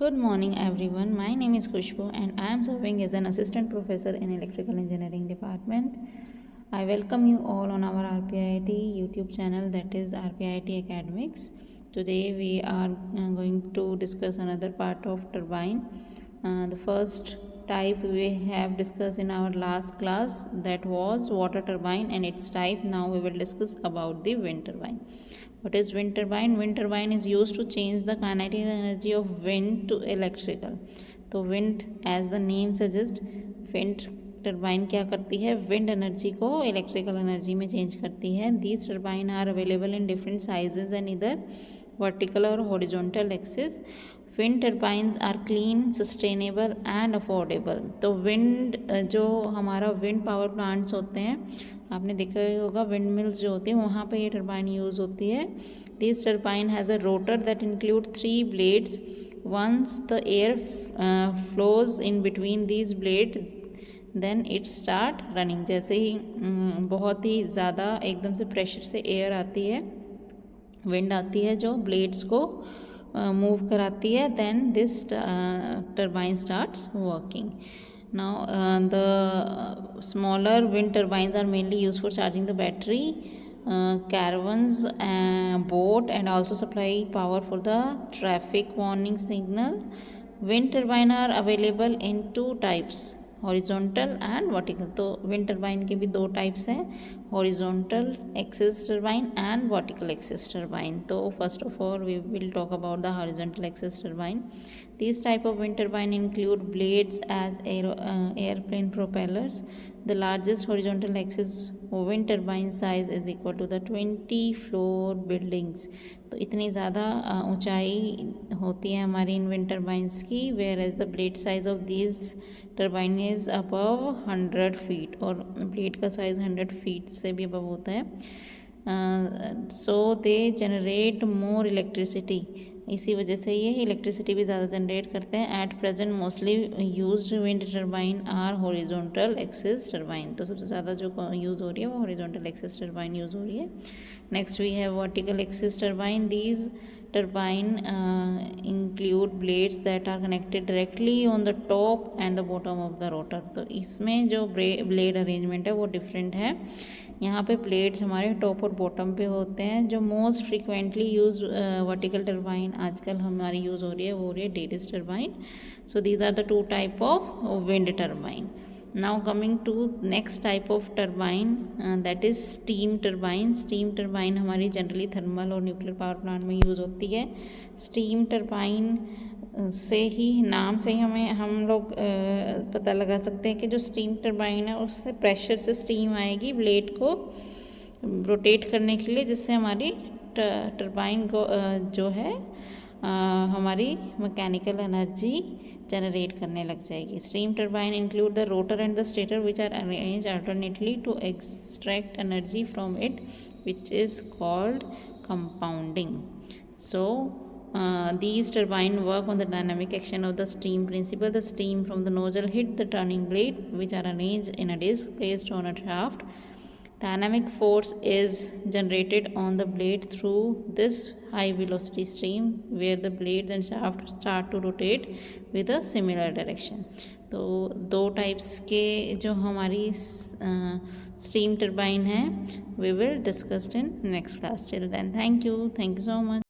Good morning everyone. My name is Khushbu and I am serving as an assistant professor in electrical engineering department. I welcome you all on our RPIT YouTube channel, that is RPIT Academics. Today we are going to discuss another part of turbine. The first type we have discussed in our last class, that was water turbine and its type. Now we will discuss about the wind turbine. What is wind turbine? Wind turbine is used to change the kinetic energy of wind to electrical. तो wind, as the name suggests, wind turbine क्या करती है? Wind energy को electrical energy में change करती है. These turbine are available in different sizes and इधर vertical और horizontal axis. Wind turbines are clean, sustainable and affordable. तो विंड जो हमारा विंड पावर प्लांट्स होते हैं, आपने देखा होगा विंड मिल्स जो होती है वहाँ पे ये टरबाइन यूज़ होती है. This turbine has a rotor that include 3 blades. Once the air flows in between these blade then it start running. जैसे ही बहुत ही ज़्यादा एकदम से प्रेशर से एयर आती है, विंड आती है जो ब्लेड्स को मूव कराती है, then this turbine starts working. Now the smaller wind turbines are mainly used for charging the battery, caravans, boat, and also supply power for the traffic warning signal. Wind turbine are available in 2 types, horizontal and vertical. तो wind turbine के भी 2 types हैं, horizontal axis turbine and vertical axis turbine. तो first of all we will talk about the horizontal axis turbine. These type of wind turbine include blades as airplane propellers. The largest horizontal axis wind turbine size is equal to the 20 floor buildings. तो इतनी ज़्यादा ऊंचाई होती है हमारी इन wind turbines की. whereas the blade size of these turbine is above 100 feet, और blade का साइज 100 feet से भी above होता है. So they generate more electricity. इसी वजह से ये इलेक्ट्रिसिटी भी ज़्यादा जनरेट करते हैं. At present mostly used wind turbine are horizontal axis turbine. तो सबसे ज़्यादा जो यूज़ हो रही है वो हॉरिजॉन्टल एक्सिस टरबाइन यूज़ हो रही है. Next we have vertical axis turbine. These turbine include blades that are connected directly on the top and the bottom of the rotor. तो इसमें जो ब्लेड अरेंजमेंट है वो डिफरेंट है. यहाँ पे ब्लेड्स हमारे टॉप और बॉटम पे होते हैं. जो most frequently use vertical turbine आजकल हमारी यूज़ हो रही है वो हो रही है Darrieus turbine. So these are the 2 type of wind turbine. Now coming to next type of turbine, that is steam turbine. Steam turbine हमारी जनरली थर्मल और न्यूक्लियर पावर प्लांट में यूज़ होती है. स्टीम टरबाइन से ही, नाम से ही हम लोग पता लगा सकते हैं कि जो स्टीम टरबाइन है उससे प्रेशर से स्टीम आएगी ब्लेड को रोटेट करने के लिए, जिससे हमारी टरबाइन को जो है हमारी मैकेनिकल एनर्जी जनरेट करने लग जाएगी. Steam turbine include the rotor and the stator which are arranged alternately to extract energy from it, which is called compounding. So these turbine work on the dynamic action of the steam principle. The steam from the nozzle hit the turning blade, which are arranged in a disc placed on a shaft. Dynamic force is generated on the blade through this high velocity stream, where the blades and shaft start to rotate with a similar direction. तो 2 types के जो हमारी steam turbine है we will discuss in next class. Till then, thank you so much.